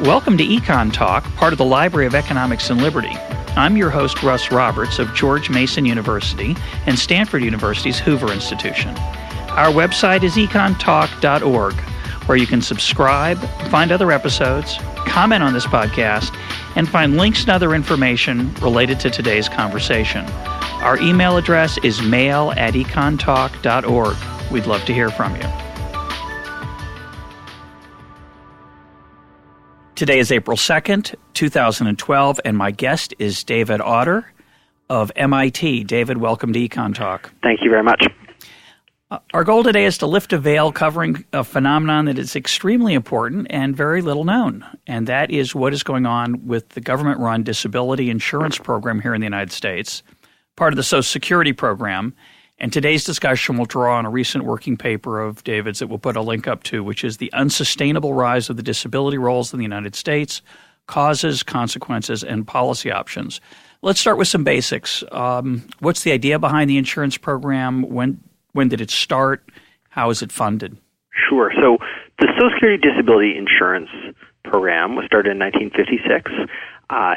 Welcome to EconTalk, part of the Library of Economics and Liberty. I'm your host, Russ Roberts of George Mason University and Stanford University's Hoover Institution. Our website is econtalk.org, where you can subscribe, find other episodes, comment on this podcast, and find links and other information related to today's conversation. Our email address is mail@econtalk.org. We'd love to hear from you. Today is April 2nd, 2012, and my guest is David Autor of MIT. David, welcome to EconTalk. Thank you very much. Our goal today is to lift a veil covering a phenomenon that is extremely important and very little known, and that is what is going on with the government-run disability insurance program here in the United States, part of the Social Security program. And today's discussion will draw on a recent working paper of David's that we'll put a link up to, which is The Unsustainable Rise of the Disability Rolls in the United States, Causes, Consequences, and Policy Options. Let's start with some basics. What's the idea behind the insurance program? When did it start? How is it funded? Sure. So the Social Security Disability Insurance Program was started in 1956.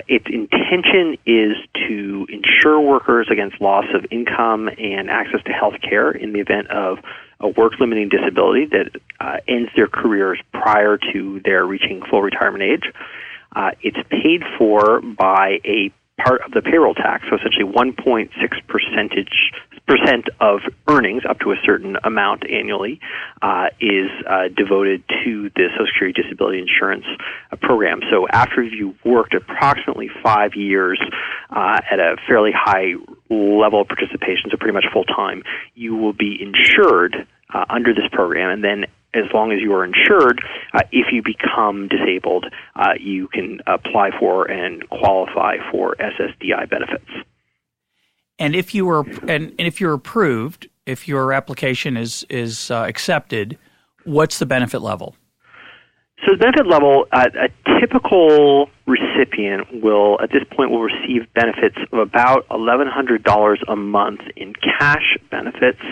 Its intention is to insure workers against loss of income and access to health care in the event of a work-limiting disability that ends their careers prior to their reaching full retirement age. It's paid for by a part of the payroll tax, so essentially 1.6% of earnings up to a certain amount annually is devoted to the Social Security Disability Insurance program. So after you've worked approximately 5 years at a fairly high level of participation, so pretty much full-time, you will be insured under this program, and then as long as you are insured, if you become disabled, you can apply for and qualify for SSDI benefits. And if you were, and if you're approved, if your application is accepted, what's the benefit level? So the benefit level, a typical recipient will, at this point, will receive benefits of about $1,100 a month in cash benefits.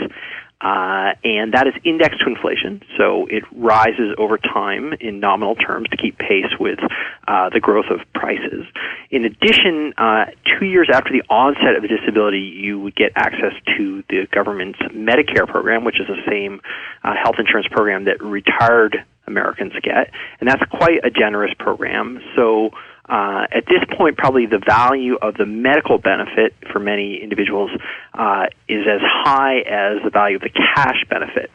And that is indexed to inflation, so it rises over time in nominal terms to keep pace with the growth of prices. In addition, 2 years after the onset of a disability, you would get access to the government's Medicare program, which is the same health insurance program that retired Americans get, and that's quite a generous program. So at this point, probably the value of the medical benefit for many individuals is as high as the value of the cash benefit.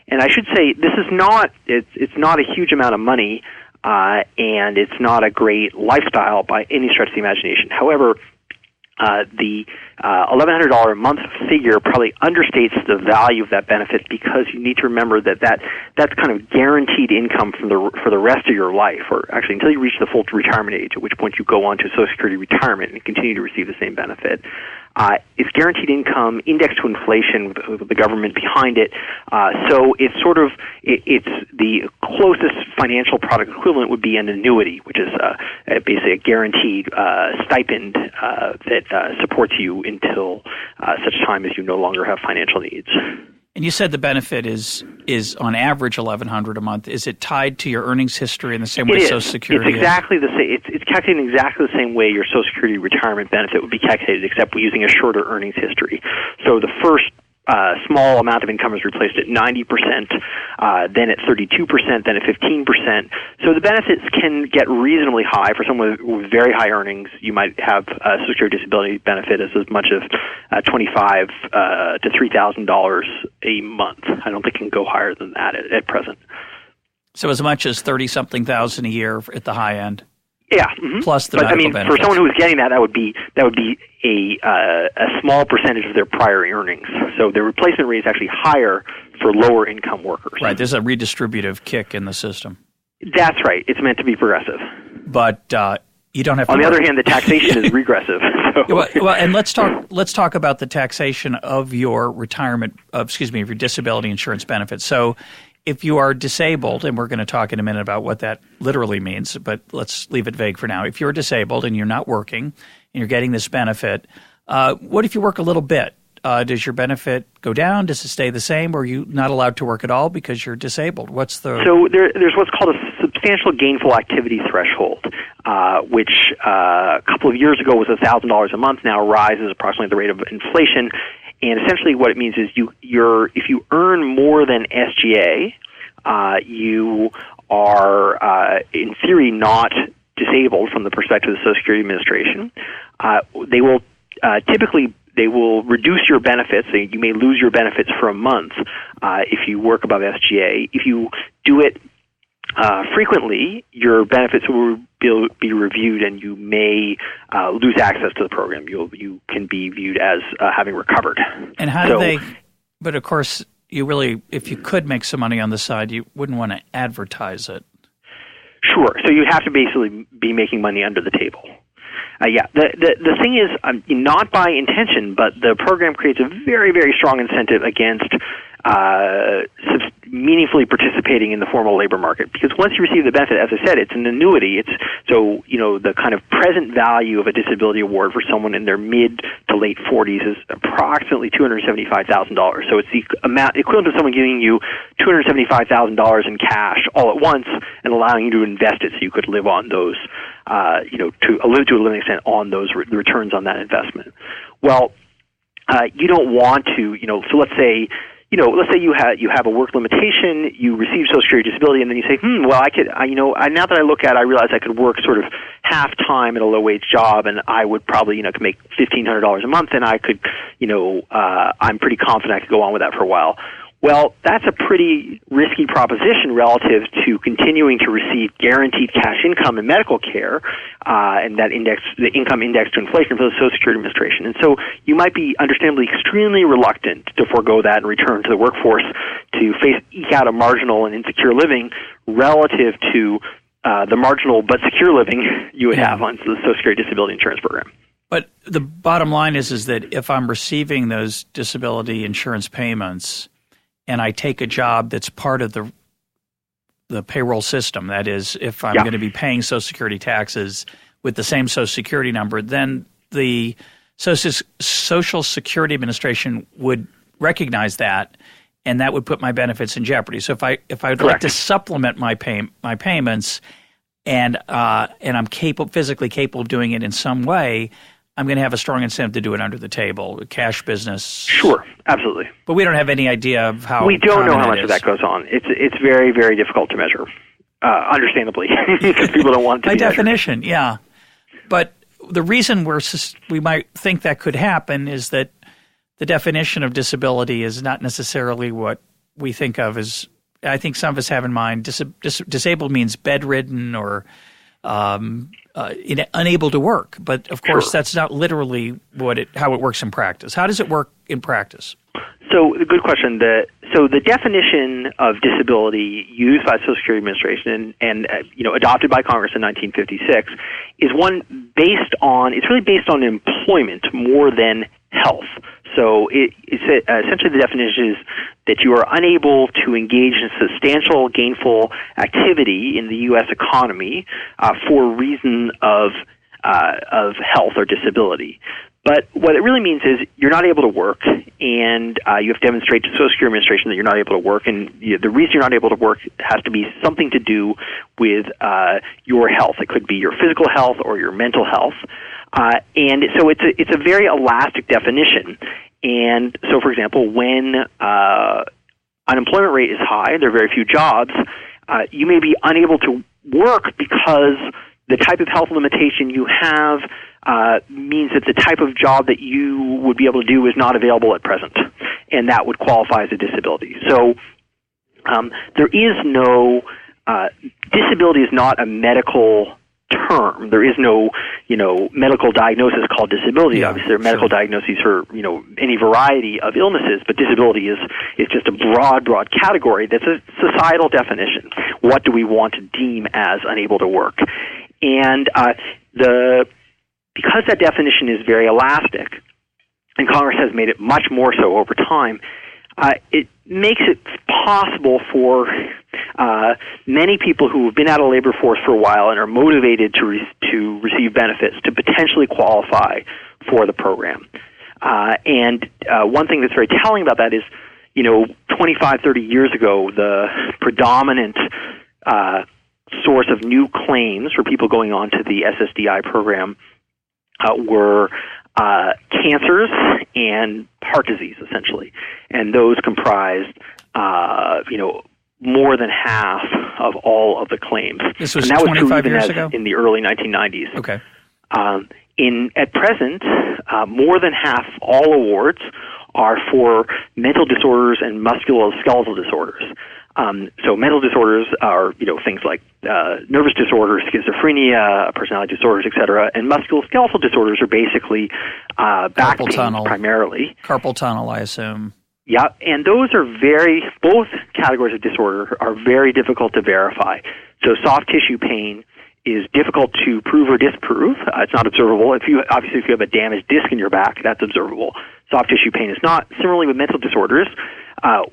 And I should say this is not it's not a huge amount of money, and it's not a great lifestyle by any stretch of the imagination. However, the $1,100 a month figure probably understates the value of that benefit, because you need to remember that's kind of guaranteed income for the rest of your life, or actually until you reach the full retirement age, at which point you go on to Social Security retirement and continue to receive the same benefit. It's guaranteed income, indexed to inflation with the government behind it. So it's sort of it's the closest financial product equivalent would be an annuity, which is basically a guaranteed stipend that supports you until such time as you no longer have financial needs. And you said the benefit is on average $1,100 a month. Is it tied to your earnings history in the same way Social Security is? It's exactly the same. It's calculated in exactly the same way your Social Security retirement benefit would be calculated, except using a shorter earnings history. So the first small amount of income is replaced at 90%, then at 32%, then at 15%. So the benefits can get reasonably high. For someone with very high earnings, you might have a Social Security disability benefit as much as $2,500 to $3,000 a month. I don't think it can go higher than that at present. So as much as 30-something thousand a year at the high end. Yeah, mm-hmm. Plus the medical benefits. For someone who was getting that would be a small percentage of their prior earnings. So the replacement rate is actually higher for lower income workers. Right. There's a redistributive kick in the system. That's right. It's meant to be progressive. But you don't have to. On the other hand, the taxation is regressive. So. Well, and let's talk about the taxation of your retirement. Of your disability insurance benefits. So, if you are disabled, and we're going to talk in a minute about what that literally means, but let's leave it vague for now. If you're disabled and you're not working and you're getting this benefit, what if you work a little bit? Does your benefit go down? Does it stay the same? Or are you not allowed to work at all because you're disabled? So there's what's called a substantial gainful activity threshold, which a couple of years ago was $1,000 a month, now rises approximately at the rate of inflation. And essentially what it means is if you earn more than SGA, you are, in theory, not disabled from the perspective of the Social Security Administration. They will they will reduce your benefits. You may lose your benefits for a month if you work above SGA. If you do it frequently, your benefits will be reviewed, and you may lose access to the program. You can be viewed as having recovered. And how do they? But of course, if you could make some money on the side, you wouldn't want to advertise it. Sure. So you have to basically be making money under the table. The thing is, not by intention, but the program creates a very, very strong incentive against meaningfully participating in the formal labor market. Because once you receive the benefit, as I said, it's an annuity. The kind of present value of a disability award for someone in their mid to late 40s is approximately $275,000. So it's the amount equivalent to someone giving you $275,000 in cash all at once and allowing you to invest it so you could live on those, to live to a limited extent on those returns on that investment. Well, you don't want to, so let's say you have a work limitation, you receive Social Security disability, and then you say, well, I could, now that I look at it, I realize I could work sort of half time at a low wage job, and I would probably, could make $1,500 a month, and I could, I'm pretty confident I could go on with that for a while. Well, that's a pretty risky proposition relative to continuing to receive guaranteed cash income and medical care, and that the income index to inflation for the Social Security Administration. And so you might be understandably extremely reluctant to forego that and return to the workforce to eke out a marginal and insecure living relative to the marginal but secure living you would have on the Social Security Disability Insurance Program. But the bottom line is that if I'm receiving those disability insurance payments and I take a job that's part of the payroll system, that is, if I'm going to be paying Social Security taxes with the same Social Security number, then the Social Security Administration would recognize that, and that would put my benefits in jeopardy. So if I would like to supplement my payments, and I'm physically capable of doing it in some way, I'm going to have a strong incentive to do it under the table, cash business. Sure, absolutely. But we don't have any idea of how. We don't know how much of that goes on. It's very, very difficult to measure, understandably, because people don't want it to by be definition, measured. Yeah. But the reason we might think that could happen is that the definition of disability is not necessarily what we think of as. I think some of us have in mind disabled means bedridden or unable to work, but of course that's not literally how it works in practice. How does it work in practice? So, good question. So the definition of disability used by the Social Security Administration and adopted by Congress in 1956 is one it's really based on employment more than health. So essentially the definition is that you are unable to engage in substantial gainful activity in the U.S. economy for a reason of health or disability. But what it really means is you're not able to work, and you have to demonstrate to the Social Security Administration that you're not able to work, and the reason you're not able to work has to be something to do with your health. It could be your physical health or your mental health. And so it's a very elastic definition. And so, for example, when unemployment rate is high, there are very few jobs, you may be unable to work because the type of health limitation you have means that the type of job that you would be able to do is not available at present, and that would qualify as a disability. So there is no disability is not a medical term. There is no, medical diagnosis called disability. Yeah, obviously, there are medical diagnoses for, any variety of illnesses, but disability is just a broad category that's a societal definition. What do we want to deem as unable to work? And because that definition is very elastic, and Congress has made it much more so over time, it makes it possible for many people who have been out of labor force for a while and are motivated to receive benefits to potentially qualify for the program. And one thing that's very telling about that is, 25, 30 years ago, the predominant source of new claims for people going on to the SSDI program were cancers and heart disease, essentially. And those comprised, more than half of all of the claims. This was and that 25 was years ago? in the early 1990s. Okay. At present, more than half all awards are for mental disorders and musculoskeletal disorders. So mental disorders are, things like nervous disorders, schizophrenia, personality disorders, etc. And musculoskeletal disorders are basically back pain primarily. Carpal tunnel, I assume. Yeah, and those are both categories of disorder are very difficult to verify. So soft tissue pain is difficult to prove or disprove. It's not observable. If you have a damaged disc in your back, that's observable. Soft tissue pain is not. Similarly with mental disorders,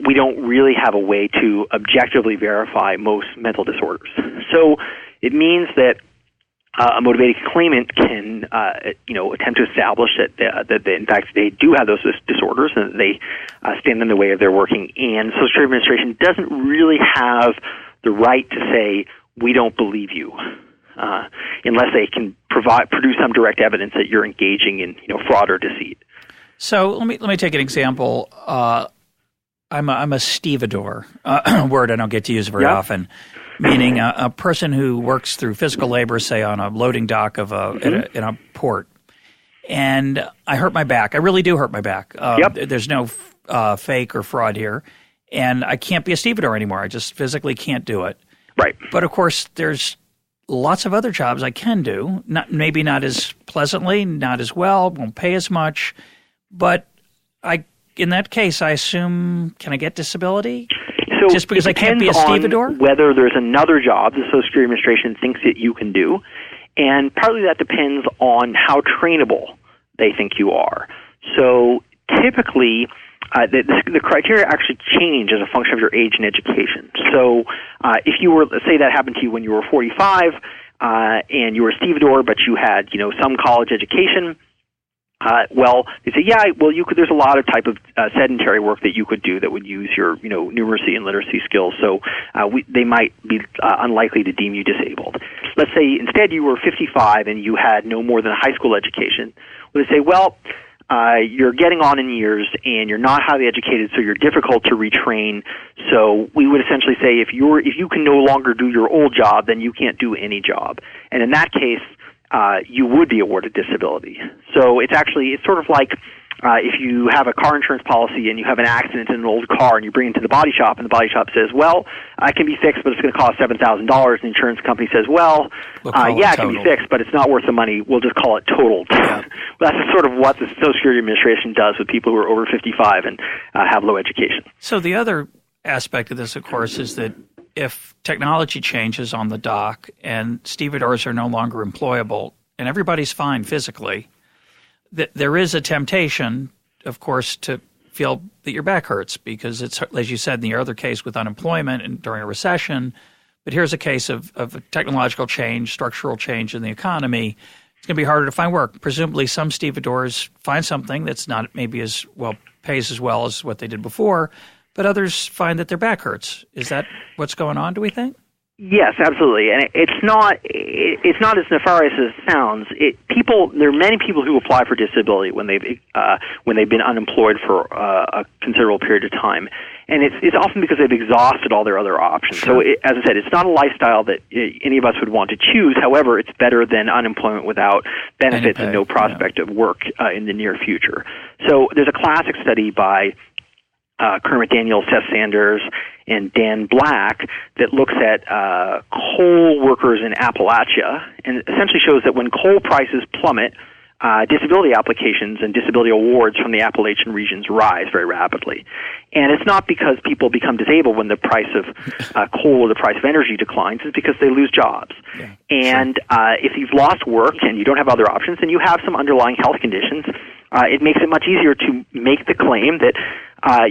we don't really have a way to objectively verify most mental disorders. So it means that a motivated claimant can, attempt to establish that in fact they do have those disorders and that they stand in the way of their working. And Social Security Administration doesn't really have the right to say, we don't believe you, unless they can produce some direct evidence that you're engaging in, fraud or deceit. So let me take an example. I'm a stevedore, a word I don't get to use very often, meaning a person who works through physical labor, say on a loading dock of in a port. And I hurt my back. I really do hurt my back. There's no fake or fraud here. And I can't be a stevedore anymore. I just physically can't do it. Right. But of course, there's lots of other jobs I can do. Maybe not as pleasantly, not as well, won't pay as much. But in that case, I assume, can I get disability? So just because I can't be a stevedore? Whether there's another job the Social Security Administration thinks that you can do, and partly that depends on how trainable they think you are. So typically, the criteria actually change as a function of your age and education. So if you were, let's say that happened to you when you were 45, and you were a stevedore, but you had, some college education, they say, there's a lot of type of sedentary work that you could do that would use your, numeracy and literacy skills. So they might be unlikely to deem you disabled. Let's say instead you were 55 and you had no more than a high school education. Well, they say, you're getting on in years and you're not highly educated, so you're difficult to retrain. So we would essentially say if you can no longer do your old job, then you can't do any job. And in that case, you would be awarded disability. So it's sort of like if you have a car insurance policy and you have an accident in an old car and you bring it to the body shop and the body shop says, it can be fixed, but it's going to cost $7,000. And the insurance company says, it can be fixed, but it's not worth the money. We'll just call it totaled. Yeah. That's sort of what the Social Security Administration does with people who are over 55 and have low education. So the other aspect of this, of course, is that if technology changes on the dock and stevedores are no longer employable and everybody's fine physically, there is a temptation, of course, to feel that your back hurts because it's, as you said, in the other case with unemployment and during a recession. But here's a case of a technological change, structural change in the economy. It's going to be harder to find work. Presumably some stevedores find something that's not maybe as well, pays as well as what they did before, but others find that their back hurts. Is that what's going on, do we think? Yes, absolutely, and it's not as nefarious as it sounds. There are many people who apply for disability when they've been unemployed for a considerable period of time, and it's often because they've exhausted all their other options. Sure. So, as I said, it's not a lifestyle that any of us would want to choose. However, it's better than unemployment without benefits and no prospect of work in the near future. So, there's a classic study by Kermit Daniels, Seth Sanders, and Dan Black that looks at coal workers in Appalachia and essentially shows that when coal prices plummet, disability applications and disability awards from the Appalachian regions rise very rapidly. And it's not because people become disabled when the price of coal or the price of energy declines. It's because they lose jobs. Yeah, and if you've lost work and you don't have other options and you have some underlying health conditions, it makes it much easier to make the claim that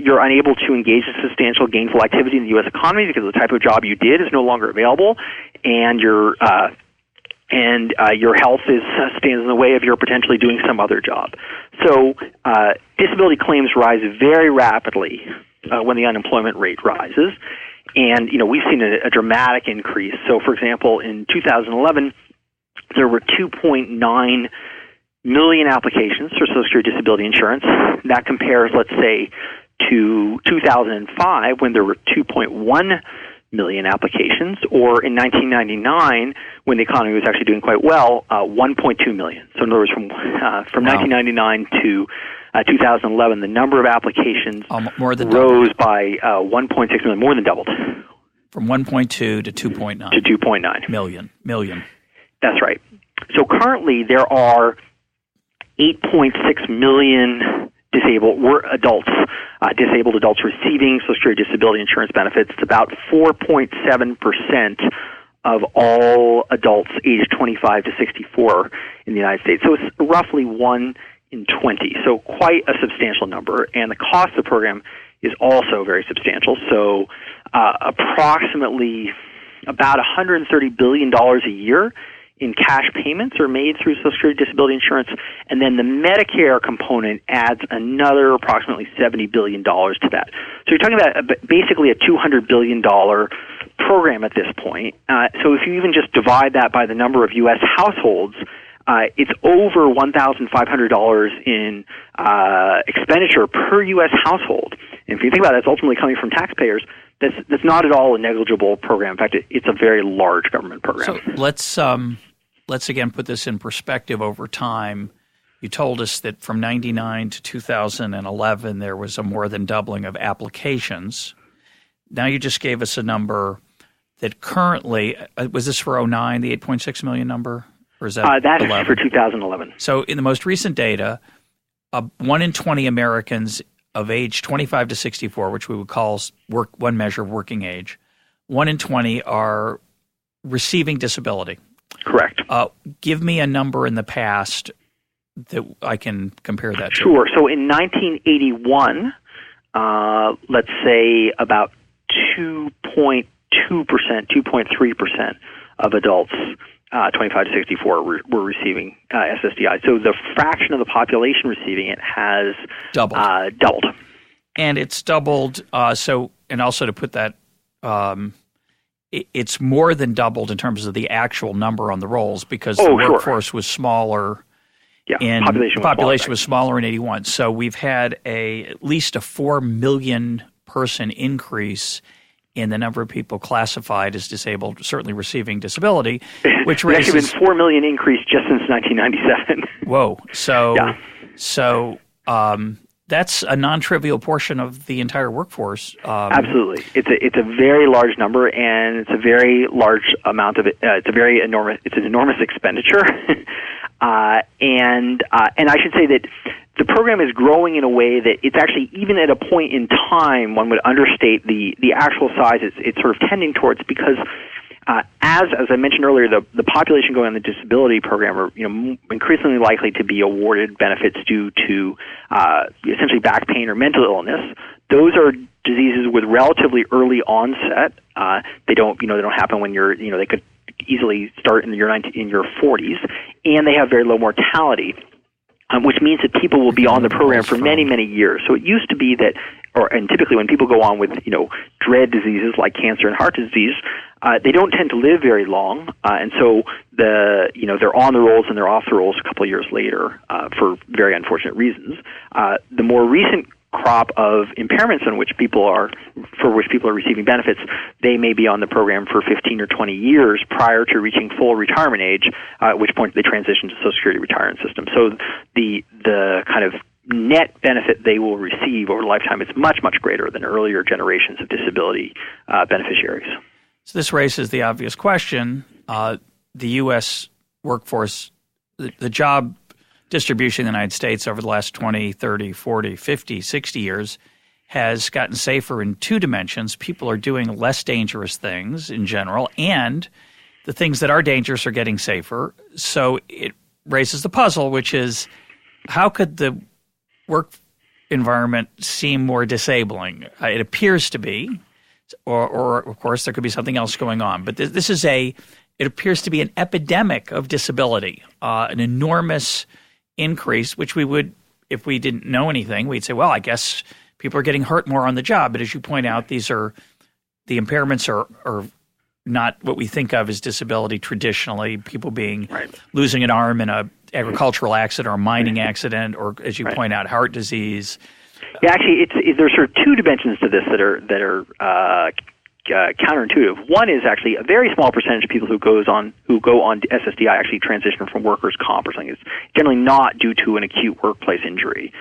you're unable to engage in substantial gainful activity in the U.S. economy because the type of job you did is no longer available, and your health stands in the way of your potentially doing some other job. So disability claims rise very rapidly when the unemployment rate rises. And, we've seen a dramatic increase. So, for example, in 2011, there were 2.9 million applications for Social Security disability insurance. That compares, let's say, to 2005 when there were 2.1 million applications, or in 1999 when the economy was actually doing quite well, 1.2 million. So in other words, from 1999 to 2011, the number of applications rose by 1.6 million, more than doubled. From 1.2 to 2.9. To 2.9. Million. That's right. So currently there are 8.6 million disabled adults receiving Social Security disability insurance benefits. It's about 4.7% of all adults aged 25 to 64 in the United States. So it's roughly 1 in 20. So quite a substantial number. And the cost of the program is also very substantial. So approximately about $130 billion a year in cash payments are made through Social Security disability insurance, and then the Medicare component adds another approximately $70 billion to that. So you're talking about basically a $200 billion program at this point. So if you even just divide that by the number of U.S. households, it's over $1,500 in expenditure per U.S. household. And if you think about it, it's ultimately coming from taxpayers. That's not at all a negligible program. In fact, it's a very large government program. So let's again put this in perspective over time. You told us that from 1999 to 2011, there was a more than doubling of applications. Now you just gave us a number that currently was this for 2009, the 8.6 million number? Or is that that's for 2011. So in the most recent data, 1 in 20 Americans of age 25 to 64, which we would call one measure of working age, 1 in 20 are receiving disability. Correct. Give me a number in the past that I can compare that to. Sure. So in 1981, let's say about 2.2%, 2.3% of adults 25 to 64 were receiving SSDI. So the fraction of the population receiving it has doubled. And it's doubled. And also to put that, it's more than doubled in terms of the actual number on the rolls because the workforce was smaller. Yeah, population was smaller in 81. So we've had at least a 4 million person increase in the number of people classified as disabled, certainly receiving disability, which raises... It's actually been 4 million increase just since 1997. Whoa. So that's a non-trivial portion of the entire workforce. Absolutely. It's a very large number, and it's a very large amount of it. It's an enormous expenditure. And I should say that the program is growing in a way that it's actually, even at a point in time, one would understate the actual size it's sort of tending towards, because as I mentioned earlier, the population going on the disability program are increasingly likely to be awarded benefits due to essentially back pain or mental illness. Those are diseases with relatively early onset. They don't happen when they could easily start in your 40s, and they have very low mortality, which means that people will be on the program for many, many years. So it used to be that, and typically when people go on with dread diseases like cancer and heart disease, they don't tend to live very long, and so they're on the rolls and they're off the rolls a couple of years later for very unfortunate reasons. The more recent crop of impairments for which people are receiving benefits, they may be on the program for 15 or 20 years prior to reaching full retirement age, at which point they transition to Social Security retirement system. So the kind of net benefit they will receive over a lifetime is much, much greater than earlier generations of disability beneficiaries. So this raises the obvious question. The U.S. workforce, the job distribution in the United States over the last 20, 30, 40, 50, 60 years has gotten safer in two dimensions. People are doing less dangerous things in general, and the things that are dangerous are getting safer. So it raises the puzzle, which is how could the work environment seem more disabling? It appears to be, or of course there could be something else going on. But it appears to be an epidemic of disability, an enormous increase, which we would, if we didn't know anything, we'd say, well, I guess people are getting hurt more on the job. But as you point out, these are the impairments are not what we think of as disability traditionally, people being losing an arm in a agricultural accident or a mining accident, or as you point out, heart disease. Yeah, actually, there's sort of two dimensions to this that are counterintuitive. One is actually a very small percentage of people who go on SSDI actually transition from workers' comp or something. It's generally not due to an acute workplace injury.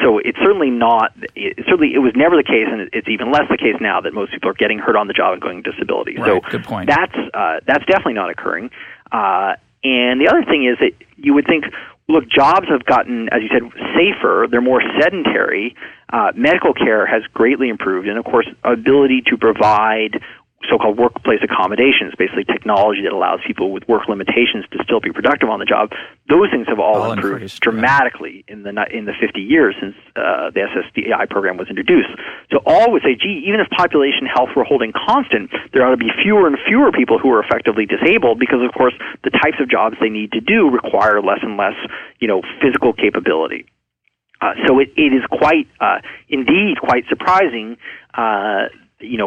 So it's certainly not. It was never the case, and it's even less the case now that most people are getting hurt on the job and going disability. Right, so good point. That's definitely not occurring. And the other thing is that you would think, look, jobs have gotten, as you said, safer. They're more sedentary. Medical care has greatly improved. And, of course, ability to provide so-called workplace accommodations, basically technology that allows people with work limitations to still be productive on the job. Those things have all improved dramatically in the 50 years since the SSDI program was introduced. So all would say, gee, even if population health were holding constant, there ought to be fewer and fewer people who are effectively disabled because, of course, the types of jobs they need to do require less and less, physical capability. So it is indeed quite surprising,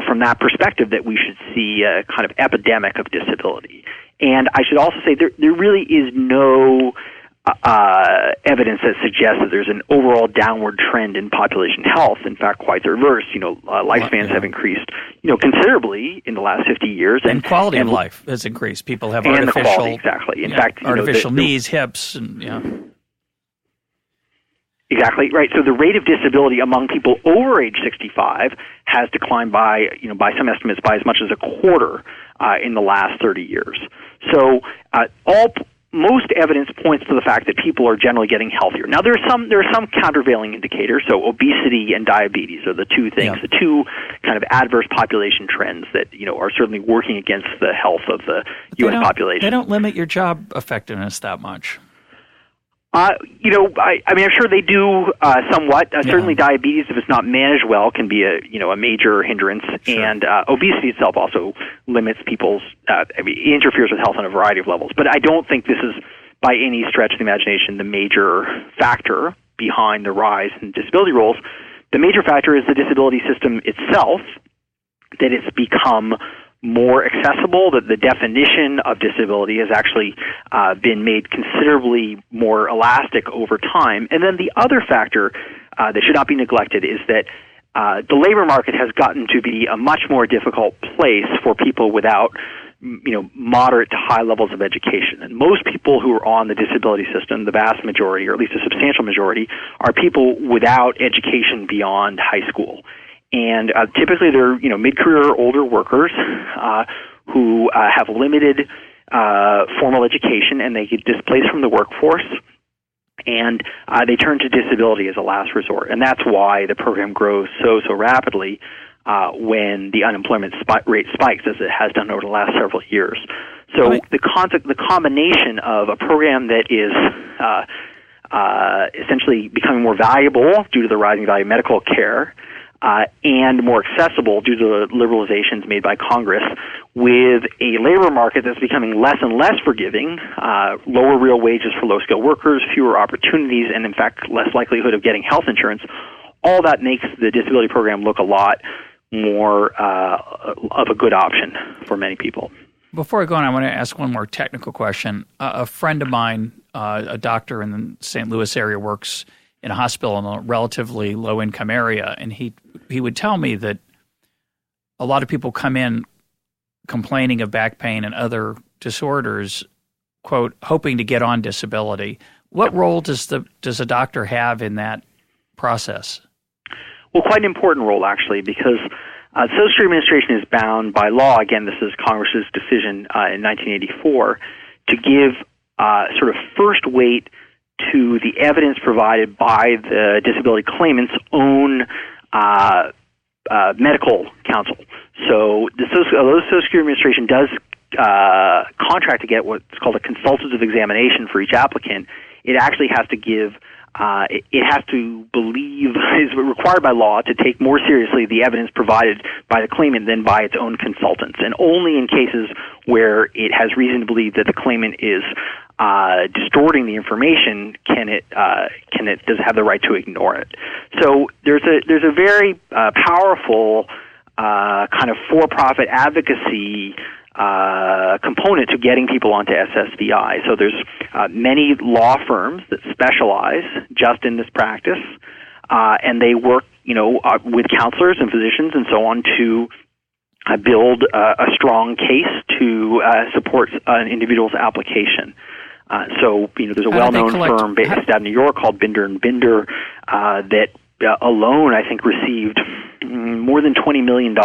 from that perspective, that we should see a kind of epidemic of disability. And I should also say there really is no evidence that suggests that there's an overall downward trend in population health. In fact, quite the reverse. Lifespans have increased, considerably in the last 50 years, and quality of life has increased. People have artificial, the quality, exactly. In fact, artificial knees, hips, and Exactly, right. So the rate of disability among people over age 65 has declined by some estimates by as much as a quarter in the last 30 years. So most evidence points to the fact that people are generally getting healthier. Now there are some countervailing indicators. So obesity and diabetes are the two things, the two kind of adverse population trends that are certainly working against the health of the U.S. population. They don't limit your job effectiveness that much. I'm sure they do somewhat. Certainly, diabetes, if it's not managed well, can be a major hindrance, and obesity itself also limits people's. Interferes with health on a variety of levels. But I don't think this is, by any stretch of the imagination, the major factor behind the rise in disability rolls. The major factor is the disability system itself, that it's become more accessible, that the definition of disability has actually been made considerably more elastic over time. And then the other factor that should not be neglected is that the labor market has gotten to be a much more difficult place for people without moderate to high levels of education. And most people who are on the disability system, the vast majority, or at least a substantial majority, are people without education beyond high school. And typically they're mid-career or older workers who have limited formal education, and they get displaced from the workforce, and they turn to disability as a last resort. And that's why the program grows so rapidly when the unemployment rate spikes, as it has done over the last several years. So the combination of a program that is essentially becoming more valuable due to the rising value of medical care, and more accessible due to the liberalizations made by Congress, with a labor market that's becoming less and less forgiving, lower real wages for low-skilled workers, fewer opportunities, and in fact less likelihood of getting health insurance. All that makes the disability program look a lot more of a good option for many people. Before I go on, I want to ask one more technical question. A friend of mine, a doctor in the St. Louis area, works in a hospital in a relatively low-income area, and he would tell me that a lot of people come in complaining of back pain and other disorders, quote, hoping to get on disability. What role does a doctor have in that process? Well, quite an important role, actually, because the Social Security Administration is bound by law. Again, this is Congress's decision in 1984 to give sort of first weight to the evidence provided by the disability claimant's own medical counsel. So the Social Security Administration does contract to get what's called a consultative examination for each applicant. It actually has to give it has to believe, is required by law to take more seriously the evidence provided by the claimant than by its own consultants. And only in cases where it has reason to believe that the claimant is distorting the information does it have the right to ignore it. So there's a very powerful kind of for-profit advocacy component to getting people onto SSDI. So there's many law firms that specialize just in this practice, and they work, with counselors and physicians and so on to build a strong case to support an individual's application. So there's a well-known firm based out of New York called Binder and Binder that alone, I think, received more than $20 million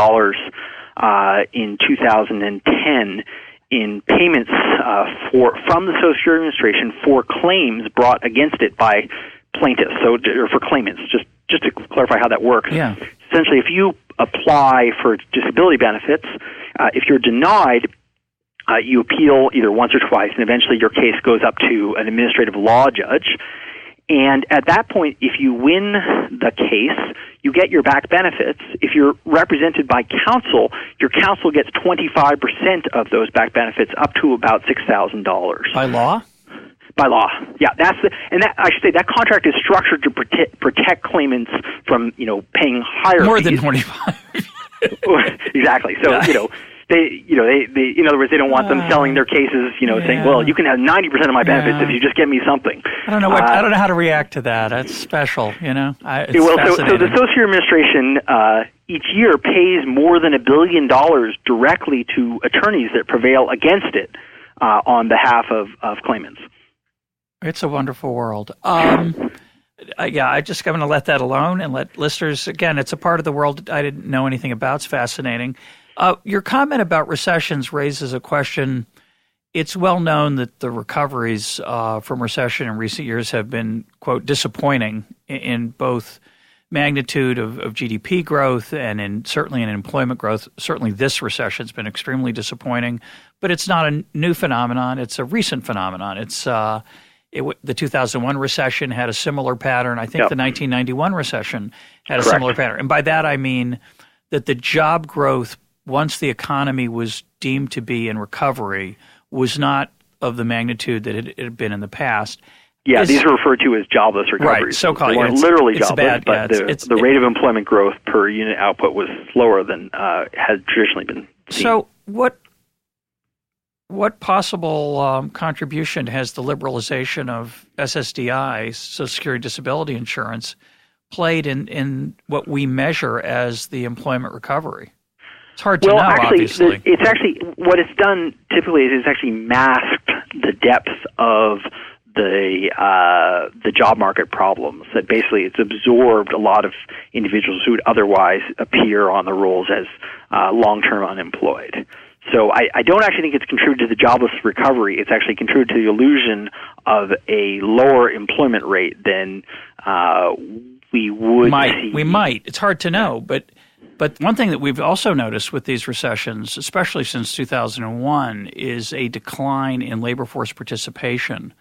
in 2010 in payments from the Social Security Administration for claims brought against it by plaintiffs, or for claimants. Just to clarify how that works. Yeah. Essentially, if you apply for disability benefits, if you're denied, you appeal either once or twice, and eventually your case goes up to an administrative law judge. And at that point, if you win the case, you get your back benefits. If you're represented by counsel, your counsel gets 25% of those back benefits, up to about $6,000. By law? By law, yeah. I should say that contract is structured to protect claimants from paying higher more fees. than 25. Exactly. So they in other words, they don't want them selling their cases, saying, well, you can have 90% of my benefits if you just get me something. I don't know I don't know how to react to that. That's special, It's so the Social Security Administration each year pays more than $1 billion directly to attorneys that prevail against it on behalf of claimants. It's a wonderful world. I just going to let that alone and let listeners, again, it's a part of the world I didn't know anything about. It's fascinating. Your comment about recessions raises a question. It's well known that the recoveries from recession in recent years have been, quote, disappointing in both magnitude of GDP growth and certainly in employment growth. Certainly this recession has been extremely disappointing, but it's not a new phenomenon. It's a recent phenomenon. It's the 2001 recession had a similar pattern. I think the 1991 recession had a similar pattern. And by that I mean that the job growth, once the economy was deemed to be in recovery, was not of the magnitude that it had been in the past. Yeah, these are referred to as jobless recoveries. Right, so-called. They weren't literally jobless, but the rate of employment growth per unit output was slower than had traditionally been seen. So what possible contribution has the liberalization of SSDI, Social Security Disability Insurance, played in what we measure as the employment recovery? It's hard to know, obviously. It's actually what it's done typically is it's actually masked the depth of the job market problems. That basically it's absorbed a lot of individuals who would otherwise appear on the rolls as long-term unemployed. So I don't actually think it's contributed to the jobless recovery. It's actually contributed to the illusion of a lower employment rate than we would see. We might. It's hard to know, but one thing that we've also noticed with these recessions, especially since 2001, is a decline in labor force participation,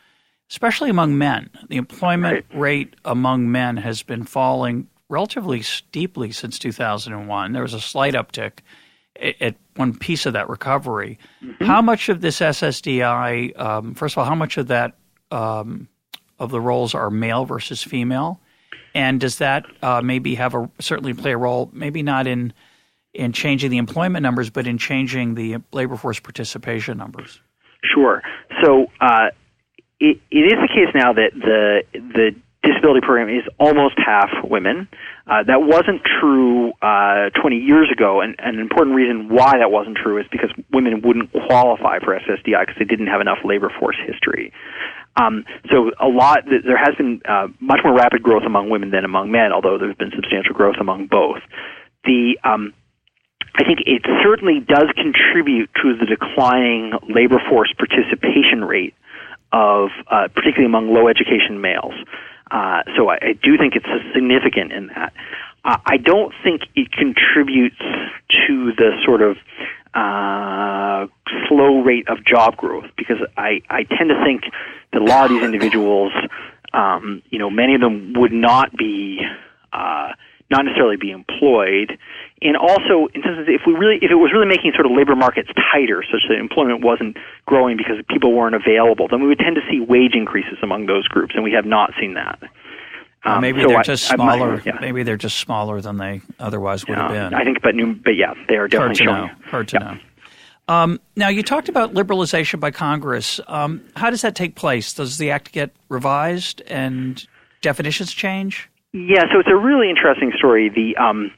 especially among men. The employment rate among men has been falling relatively steeply since 2001. There was a slight uptick at one piece of that recovery. Mm-hmm. How much of this SSDI, first of all, how much of that of the roles are male versus female? And does that maybe certainly play a role, maybe not in changing the employment numbers, but in changing the labor force participation numbers? Sure. So it is the case now that the disability program is almost half women. That wasn't true 20 years ago, and an important reason why that wasn't true is because women wouldn't qualify for SSDI because they didn't have enough labor force history. So there has been much more rapid growth among women than among men, although there's been substantial growth among both. I think it certainly does contribute to the declining labor force participation rate of particularly among low education males. So I do think it's significant in that. I don't think it contributes to the sort of slow rate of job growth because I tend to think that a lot of these individuals, many of them would not necessarily be employed, and also in terms of if it was really making sort of labor markets tighter, such that employment wasn't growing because people weren't available, then we would tend to see wage increases among those groups, and we have not seen that. Maybe they're just smaller. Maybe they're just smaller than they otherwise would have been. I think, but yeah, they are definitely showing. Hard to know. Now, you talked about liberalization by Congress. How does that take place? Does the act get revised and definitions change? Yeah, so it's a really interesting story. In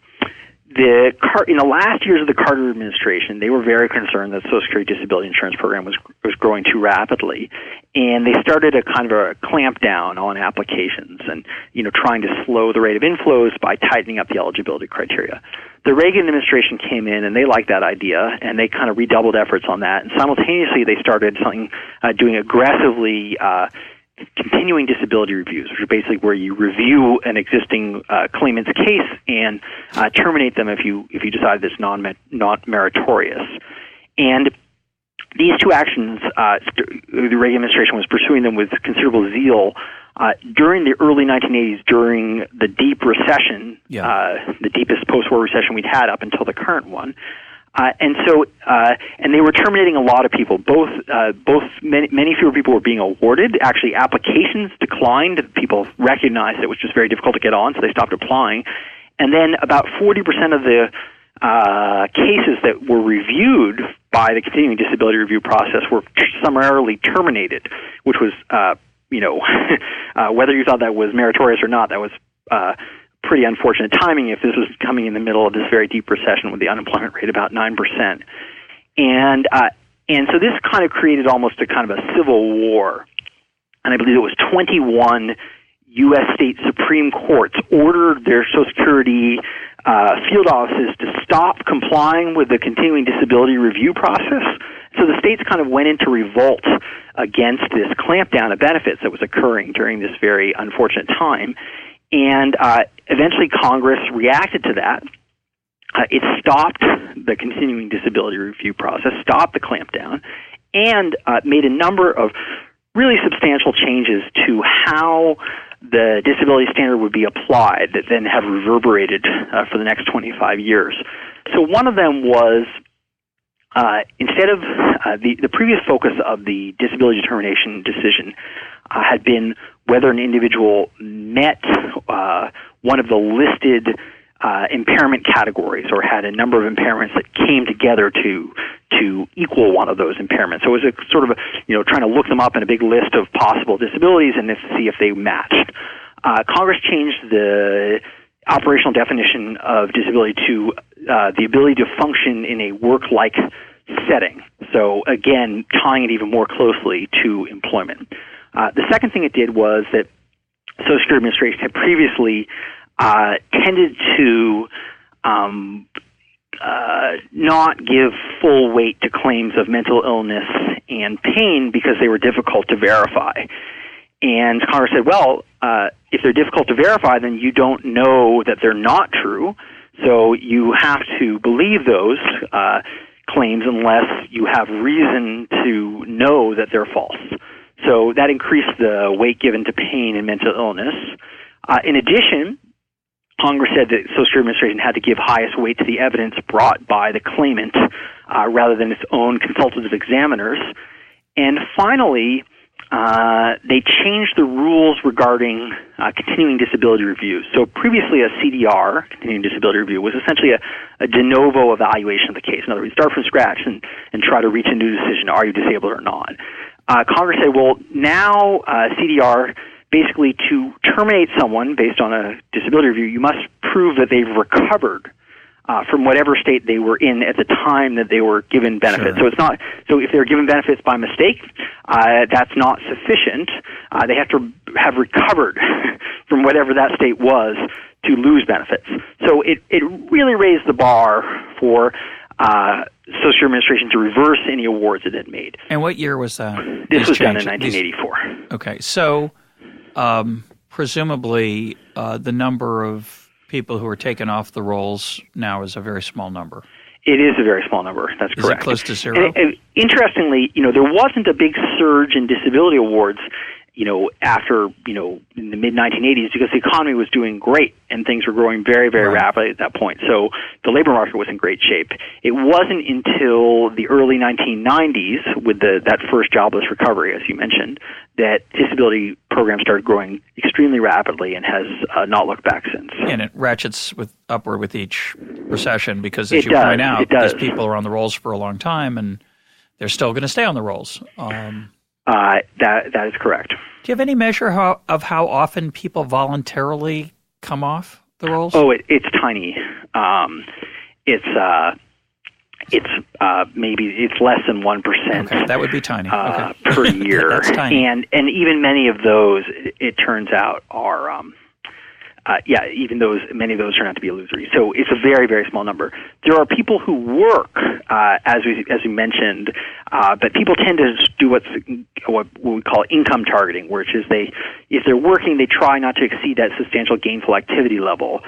the last years of the Carter administration, they were very concerned that the Social Security Disability Insurance Program was growing too rapidly, and they started a kind of a clampdown on applications and trying to slow the rate of inflows by tightening up the eligibility criteria. The Reagan administration came in and they liked that idea, and they kind of redoubled efforts on that. And simultaneously, they started doing aggressively continuing disability reviews, which are basically where you review an existing claimant's case and terminate them if you decide it's not meritorious. And these two actions, the Reagan administration was pursuing them with considerable zeal during the early 1980s, during the deep recession, the deepest post-war recession we'd had up until the current one. And they were terminating a lot of people. Many fewer people were being awarded. Actually, applications declined. People recognized it was just very difficult to get on, so they stopped applying. And then about 40% of the cases that were reviewed by the continuing disability review process were summarily terminated, which was, whether you thought that was meritorious or not, that was pretty unfortunate timing if this was coming in the middle of this very deep recession with the unemployment rate about 9%. And so this kind of created almost a kind of a civil war. And I believe it was 21 U.S. state Supreme Courts ordered their Social Security field offices to stop complying with the continuing disability review process. So the states kind of went into revolt against this clampdown of benefits that was occurring during this very unfortunate time. And eventually Congress reacted to that. It stopped the continuing disability review process, stopped the clampdown, and made a number of really substantial changes to how the disability standard would be applied that then have reverberated for the next 25 years. So one of them was instead of the previous focus of the disability determination decision had been whether an individual met one of the listed impairment categories or had a number of impairments that came together to equal one of those impairments. So it was a sort of trying to look them up in a big list of possible disabilities and see if they matched. Congress changed the operational definition of disability to the ability to function in a work-like setting. So again, tying it even more closely to employment. The second thing it did was that Social Security Administration had previously tended to not give full weight to claims of mental illness and pain because they were difficult to verify. And Congress said, well, if they're difficult to verify, then you don't know that they're not true, so you have to believe those claims unless you have reason to know that they're false. So that increased the weight given to pain and mental illness. In addition, Congress said that Social Security Administration had to give highest weight to the evidence brought by the claimant rather than its own consultative examiners. And finally, they changed the rules regarding continuing disability reviews. So previously a CDR, continuing disability review, was essentially a de novo evaluation of the case. In other words, start from scratch and try to reach a new decision. Are you disabled or not? Congress said, well, now CDR, basically to terminate someone based on a disability review, you must prove that they've recovered from whatever state they were in at the time that they were given benefits. Sure. So if they're given benefits by mistake, that's not sufficient. They have to have recovered from whatever that state was to lose benefits. So it really raised the bar for Social Security Administration to reverse any awards it had made. And what year was that? This was done in 1984. Okay, so presumably the number of people who are taken off the rolls now is a very small number. It is a very small number. That's correct. Is it close to zero? And interestingly, there wasn't a big surge in disability awards, after, in the mid-1980s because the economy was doing great and things were growing very, very rapidly at that point. So the labor market was in great shape. It wasn't until the early 1990s with that first jobless recovery, as you mentioned, that disability program started growing extremely rapidly and has not looked back since. And it ratchets upward with each recession because, as you point out, these people are on the rolls for a long time and they're still going to stay on the rolls. That is correct. Do you have any measure of how often people voluntarily come off the rolls? Oh, it's tiny. It's less than 1%. Okay, that would be tiny. Per year. That's tiny. And even many of those, it turns out, are many of those turn out to be illusory. So it's a very, very small number. There are people who work, as we mentioned, but people tend to do what we call income targeting, which is if they're working, they try not to exceed that substantial gainful activity level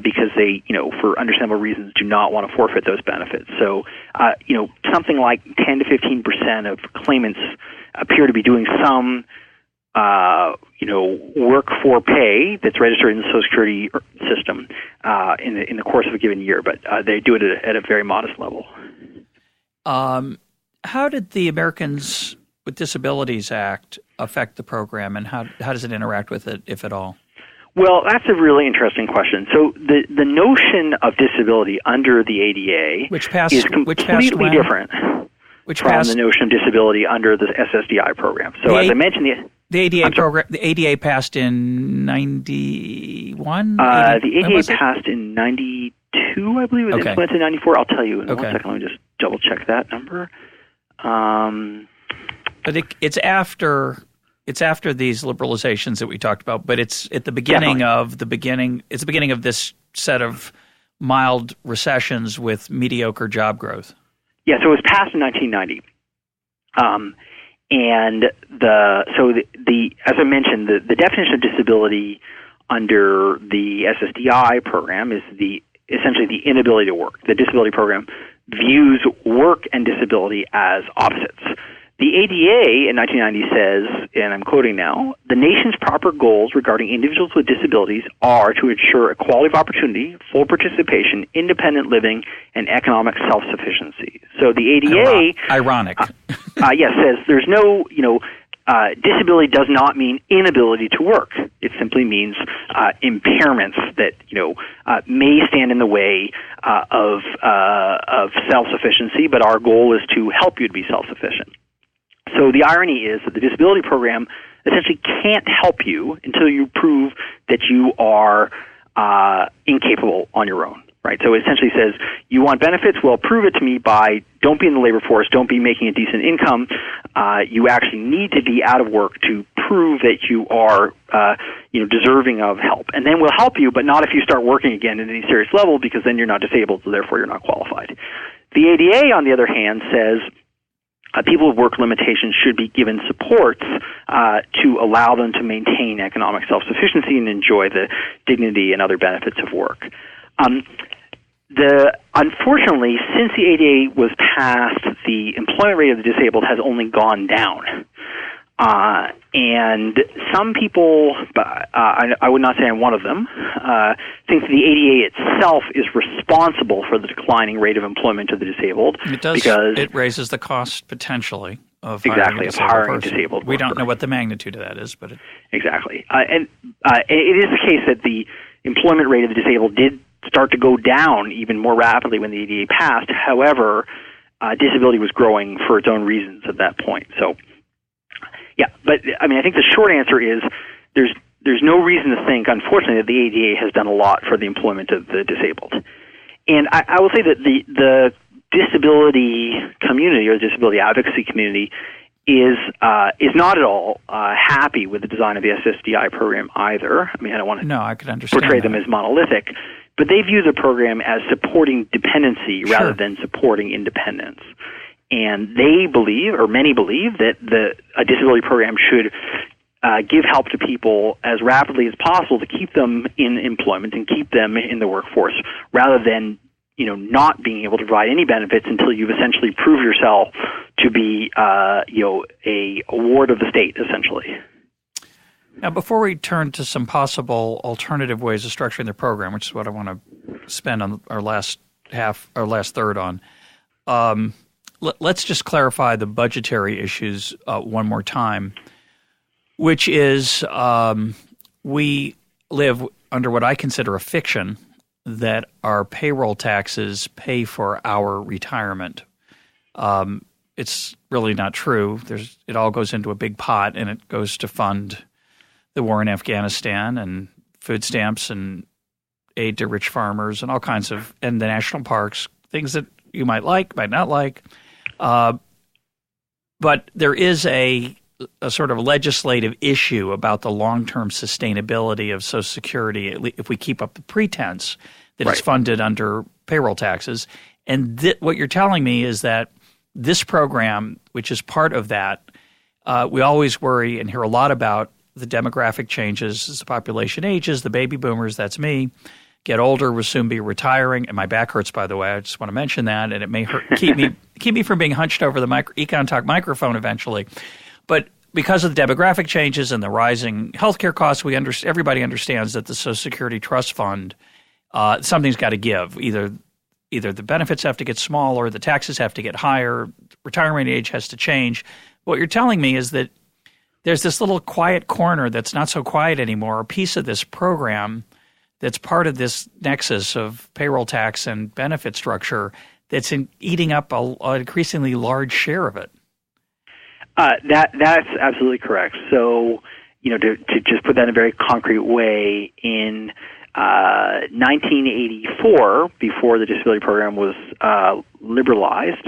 because they, for understandable reasons, do not want to forfeit those benefits. So, something like 10 to 15% of claimants appear to be doing some work for pay that's registered in the Social Security system in the course of a given year, but they do it at a very modest level. How did the Americans with Disabilities Act affect the program, and how does it interact with it, if at all? Well, that's a really interesting question. So the notion of disability under the ADA is completely different from the notion of disability under the SSDI program. So as I mentioned, the ADA program, the ADA passed in 91? The ADA passed in 92, I believe. It was implemented in 94. I'll tell you in 1 second. Let me just double check that number. But it's after these liberalizations that we talked about. But it's at the beginning of It's the beginning of this set of mild recessions with mediocre job growth. Yeah. So it was passed in 1990. And as I mentioned, the definition of disability under the SSDI program is essentially the inability to work. The disability program views work and disability as opposites. The ADA in 1990 says, and I'm quoting now, the nation's proper goals regarding individuals with disabilities are to ensure equality of opportunity, full participation, independent living, and economic self-sufficiency. So the ADA... Ironic. Says there's no, disability does not mean inability to work. It simply means impairments that, may stand in the way of self-sufficiency, but our goal is to help you to be self-sufficient. So the irony is that the disability program essentially can't help you until you prove that you are incapable on your own, right? So it essentially says, you want benefits? Well, prove it to me by don't be in the labor force, don't be making a decent income. You actually need to be out of work to prove that you are deserving of help. And then we'll help you, but not if you start working again at any serious level, because then you're not disabled, so therefore you're not qualified. The ADA, on the other hand, says people with work limitations should be given supports to allow them to maintain economic self-sufficiency and enjoy the dignity and other benefits of work. Unfortunately, since the ADA was passed, the employment rate of the disabled has only gone down. And some people, I would not say I'm one of them, think that the ADA itself is responsible for the declining rate of employment of the disabled. It does, because it raises the cost potentially of hiring a disabled We don't know what the magnitude of that is, but exactly. And it is the case that the employment rate of the disabled did start to go down even more rapidly when the ADA passed. However, disability was growing for its own reasons at that point. So, yeah, but I think the short answer is there's no reason to think, unfortunately, that the ADA has done a lot for the employment of the disabled. And I will say that the disability community or the disability advocacy community is not at all happy with the design of the SSDI program either. I don't want to portray them as monolithic, but they view the program as supporting dependency rather than supporting independence. And they believe, or many believe, that a disability program should give help to people as rapidly as possible to keep them in employment and keep them in the workforce, rather than not being able to provide any benefits until you've essentially proved yourself to be a ward of the state, essentially. Now, before we turn to some possible alternative ways of structuring the program, which is what I want to spend on our last third on, let's just clarify the budgetary issues one more time. which is we live under what I consider a fiction that our payroll taxes pay for our retirement. It's really not true. It all goes into a big pot, and it goes to fund the war in Afghanistan and food stamps and aid to rich farmers and all kinds of – and the national parks, things that you might like, might not like. But there is a sort of legislative issue about the long-term sustainability of Social Security if we keep up the pretense that it's funded under payroll taxes. And what you're telling me is that this program, which is part of that, we always worry and hear a lot about the demographic changes as the population ages, the baby boomers, that's me, get older, will soon be retiring. And my back hurts, by the way. I just want to mention that. And it may keep me from being hunched over the EconTalk microphone eventually. But because of the demographic changes and the rising healthcare costs, everybody understands that the Social Security Trust Fund, something's got to give. Either the benefits have to get smaller, the taxes have to get higher, retirement age has to change. What you're telling me is that there's this little quiet corner that's not so quiet anymore, a piece of this program that's part of this nexus of payroll tax and benefit structure that's eating up an increasingly large share of it. That's absolutely correct. So, to just put that in a very concrete way, in 1984, before the disability program was liberalized,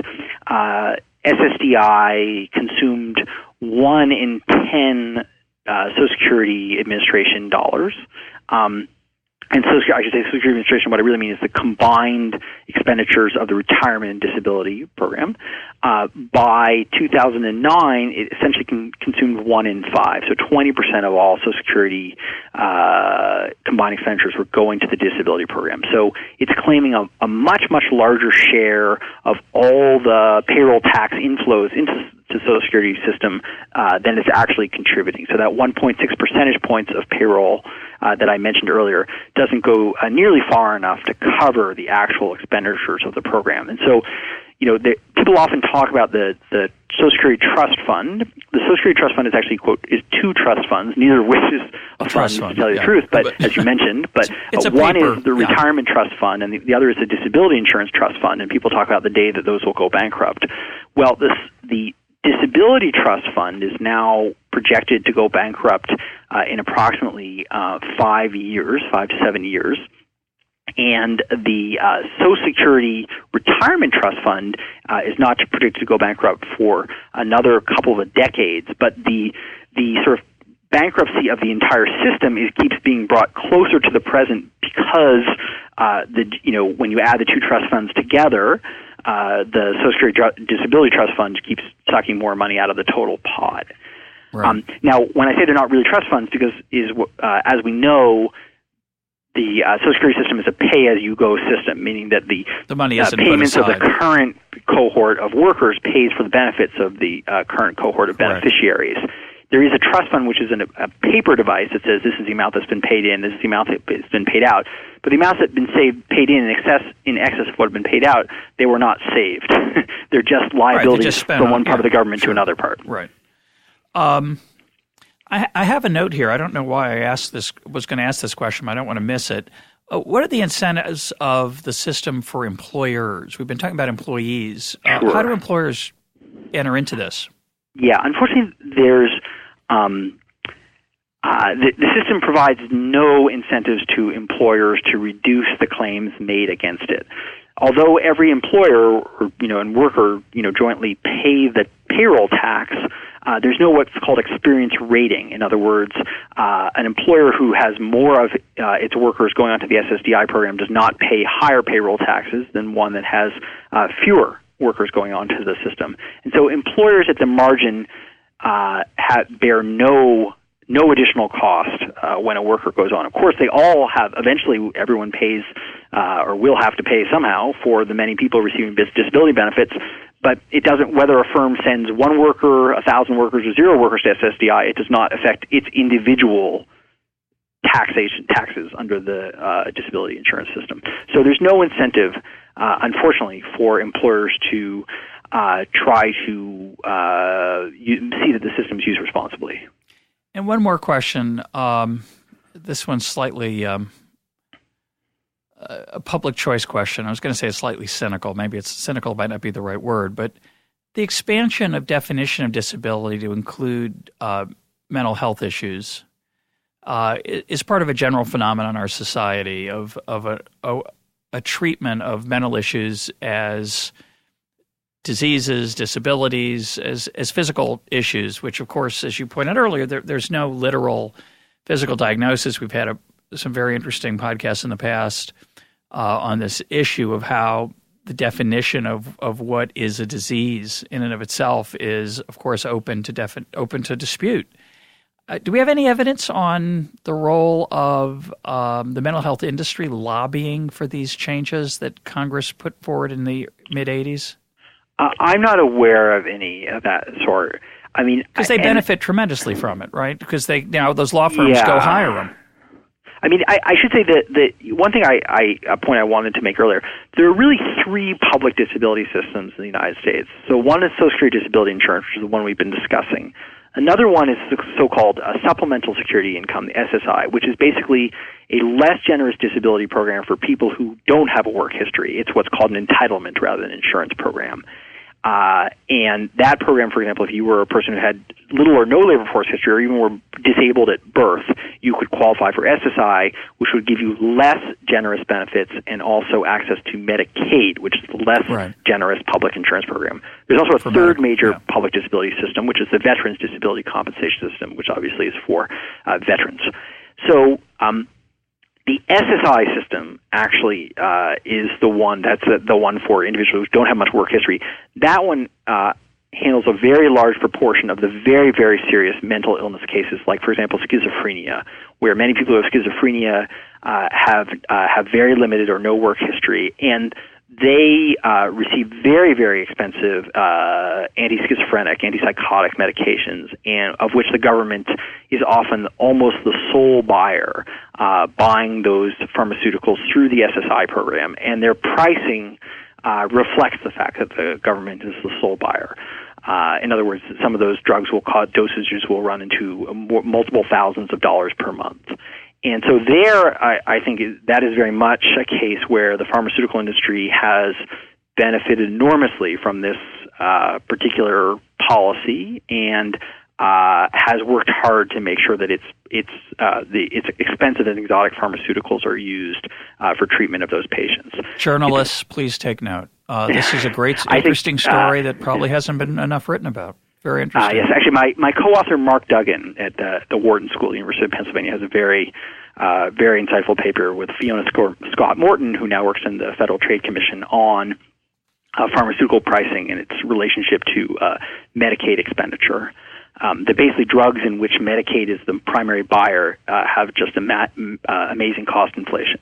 SSDI consumed 1 in 10 Social Security Administration dollars. And I should say Social Security Administration, what I really mean is the combined expenditures of the retirement and disability program. By 2009, it essentially consumed 1 in 5. So 20% of all Social Security combined expenditures were going to the disability program. So it's claiming a much, much larger share of all the payroll tax inflows into the Social Security system than it's actually contributing. So that 1.6 percentage points of payroll that I mentioned earlier doesn't go nearly far enough to cover the actual expenditures of the program. And so, people often talk about the Social Security Trust Fund. The Social Security Trust Fund is actually, quote, is 2 trust funds, neither of which is a fund, to tell you the truth, but as you mentioned. But one is the Retirement Trust Fund, and the other is the Disability Insurance Trust Fund, and people talk about the day that those will go bankrupt. Well, the Disability Trust Fund is now projected to go bankrupt in approximately 5 to 7 years. And the Social Security Retirement Trust Fund is not predicted to go bankrupt for another couple of decades. But the sort of bankruptcy of the entire system keeps being brought closer to the present because when you add the 2 trust funds together, the Social Security Disability Trust Fund keeps sucking more money out of the total pot. Right. Now, when I say they're not really trust funds, because as we know, the Social Security system is a pay-as-you-go system, meaning that the money isn't payments put aside. of the current cohort of workers pays for the benefits of the current cohort of beneficiaries. Right. There is a trust fund, which is a paper device that says this is the amount that's been paid in, this is the amount that's been paid out. But the amounts that have been paid in excess of what have been paid out, they were not saved. They're just liabilities from one part of the government to another part. Right. I have a note here. I don't know why I was going to ask this question, but I don't want to miss it. What are the incentives of the system for employers? We've been talking about employees. Sure. How do employers enter into this? Yeah, unfortunately, there's the system provides no incentives to employers to reduce the claims made against it. Although every employer and worker jointly pay the payroll tax, there's no what's called experience rating. In other words, an employer who has more of its workers going onto the SSDI program does not pay higher payroll taxes than one that has fewer workers going onto the system. And so employers at the margin bear no additional cost when a worker goes on. Of course, they all have, eventually everyone pays or will have to pay somehow for the many people receiving disability benefits, but it doesn't, whether a firm sends 1 worker, 1,000 workers, or 0 workers to SSDI, it does not affect its individual taxes under the disability insurance system. So there's no incentive, unfortunately, for employers to try to see that the system is used responsibly. And one more question. This one's slightly a public choice question. I was going to say it's slightly cynical. Maybe it's cynical might not be the right word, but the expansion of definition of disability to include mental health issues is part of a general phenomenon in our society of a treatment of mental issues as diseases, disabilities, as physical issues, which, of course, as you pointed out earlier, there's no literal physical diagnosis. We've had some very interesting podcasts in the past on this issue of how the definition of what is a disease in and of itself is, of course, open to dispute. Do we have any evidence on the role of the mental health industry lobbying for these changes that Congress put forward in the mid-'80s? I'm not aware of any of that sort. I mean, because they benefit tremendously from it, right? Because those law firms go hire them. I mean, I should say that one thing a point I wanted to make earlier, there are really three public disability systems in the United States. So one is Social Security Disability Insurance, which is the one we've been discussing. Another one is the so-called Supplemental Security Income, the SSI, which is basically a less generous disability program for people who don't have a work history. It's what's called an entitlement rather than an insurance program. And that program, for example, if you were a person who had little or no labor force history or even were disabled at birth, you could qualify for SSI, which would give you less generous benefits and also access to Medicaid, which is the less generous public insurance program. There's also a third major public disability system, which is the Veterans Disability Compensation System, which obviously is for veterans. So the SSI system actually is the one that's the one for individuals who don't have much work history. That one handles a very large proportion of the very, very serious mental illness cases, like, for example, schizophrenia, where many people who have schizophrenia have very limited or no work history, and they receive very, very expensive anti-schizophrenic, antipsychotic medications, and of which the government is often almost the sole buyer, buying those pharmaceuticals through the SSI program, and their pricing reflects the fact that the government is the sole buyer. In other words, some of those drugs dosages will run into multiple thousands of dollars per month. And so there, I think that is very much a case where the pharmaceutical industry has benefited enormously from this particular policy and has worked hard to make sure that its expensive and exotic pharmaceuticals are used for treatment of those patients. Journalists, please take note. This is a great, interesting story that probably hasn't been enough written about. Very interesting. Yes, actually, my co-author Mark Duggan at the Wharton School, University of Pennsylvania, has a very insightful paper with Fiona Scott Morton, who now works in the Federal Trade Commission, on pharmaceutical pricing and its relationship to Medicaid expenditure. That basically drugs in which Medicaid is the primary buyer have just amazing cost inflation.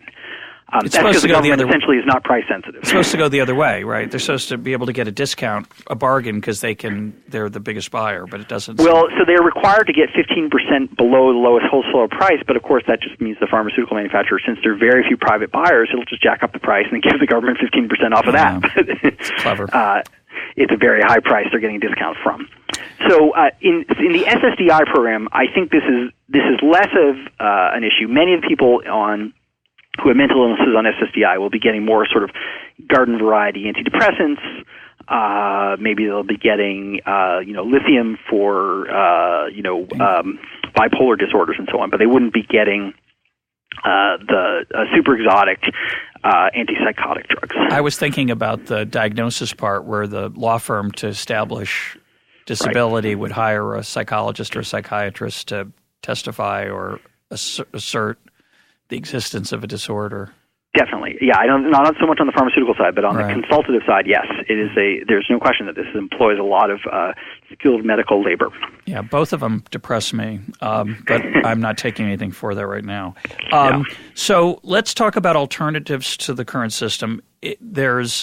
That's because the government essentially is not price sensitive. It's supposed to go the other way, right? They're supposed to be able to get a discount, a bargain, because they're the biggest buyer, but it doesn't. Well, so they're required to get 15% below the lowest wholesale price, but of course that just means the pharmaceutical manufacturer, since there are very few private buyers, it'll just jack up the price and give the government 15% off of that. It's clever. It's a very high price they're getting a discount from. So in the SSDI program, I think this is less of an issue. Many of the people who have mental illnesses on SSDI will be getting more sort of garden variety antidepressants. Maybe they'll be getting lithium for bipolar disorders and so on, but they wouldn't be getting the super exotic antipsychotic drugs. I was thinking about the diagnosis part, where the law firm, to establish disability, would hire a psychologist or a psychiatrist to testify or assert the existence of a disorder. Definitely, yeah. Not so much on the pharmaceutical side, but on the consultative side, yes, it is there's no question that this employs a lot of skilled medical labor. Yeah, both of them depress me, but I'm not taking anything for that right now. So let's talk about alternatives to the current system. There's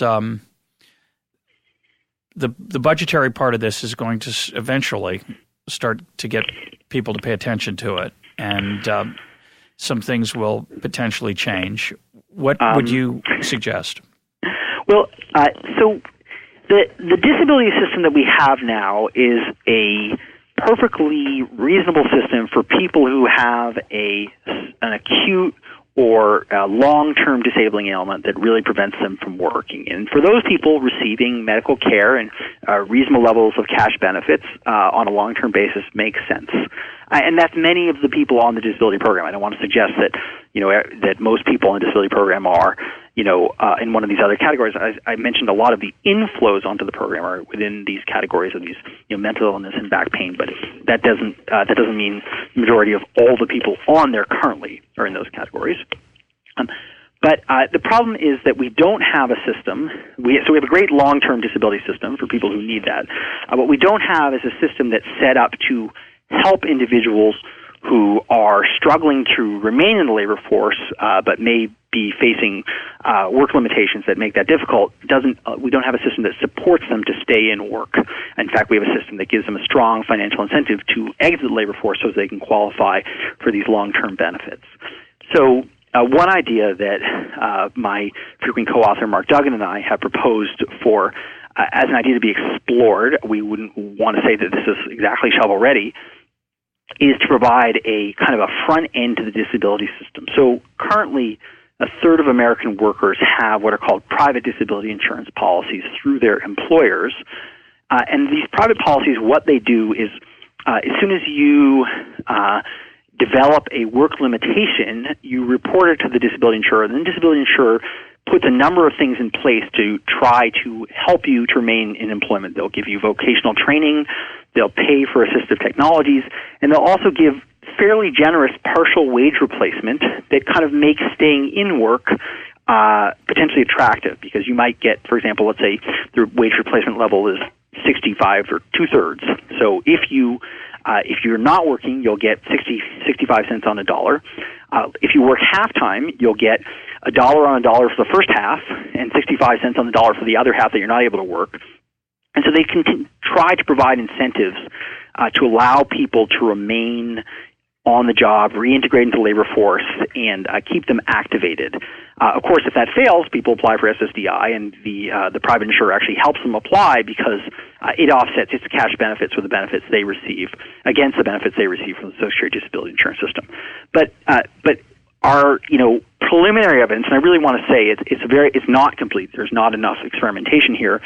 the budgetary part of this is going to eventually start to get people to pay attention to it, and some things will potentially change. What would you suggest? Well, so the disability system that we have now is a perfectly reasonable system for people who have an acute or a long-term disabling ailment that really prevents them from working. And for those people, receiving medical care and reasonable levels of cash benefits on a long-term basis makes sense. And that's many of the people on the disability program. I don't want to suggest that, that most people in the disability program are, in one of these other categories. I mentioned a lot of the inflows onto the program are within these categories of these, mental illness and back pain, but that doesn't mean the majority of all the people on there currently are in those categories. But the problem is that we don't have a system. So we have a great long-term disability system for people who need that. What we don't have is a system that's set up to help individuals who are struggling to remain in the labor force, but may be facing work limitations that make that difficult. We don't have a system that supports them to stay in work. In fact, we have a system that gives them a strong financial incentive to exit the labor force so they can qualify for these long-term benefits. So one idea that my frequent co-author Mark Duggan and I have proposed for as an idea to be explored, we wouldn't want to say that this is exactly shovel-ready, is to provide a kind of a front end to the disability system. So currently, a third of American workers have what are called private disability insurance policies through their employers. And these private policies, what they do is as soon as you develop a work limitation, you report it to the disability insurer. Then the disability insurer puts a number of things in place to try to help you to remain in employment. They'll give you vocational training, they'll pay for assistive technologies, and they'll also give fairly generous partial wage replacement that kind of makes staying in work potentially attractive, because you might get, for example, let's say the wage replacement level is 65 or 2/3. So if you're not working, you'll get 65 cents on a dollar. If you work half-time, you'll get $1 on $1 for the first half and 65 cents on the dollar for the other half that you're not able to work. And so they can try to provide incentives to allow people to remain on the job, reintegrate into the labor force, and keep them activated. Of course, if that fails, people apply for SSDI, and the private insurer actually helps them apply because it offsets its cash benefits with the benefits they receive against the benefits they receive from the Social Security Disability Insurance System. But our preliminary evidence, and I really want to say it's not complete. There's not enough experimentation here.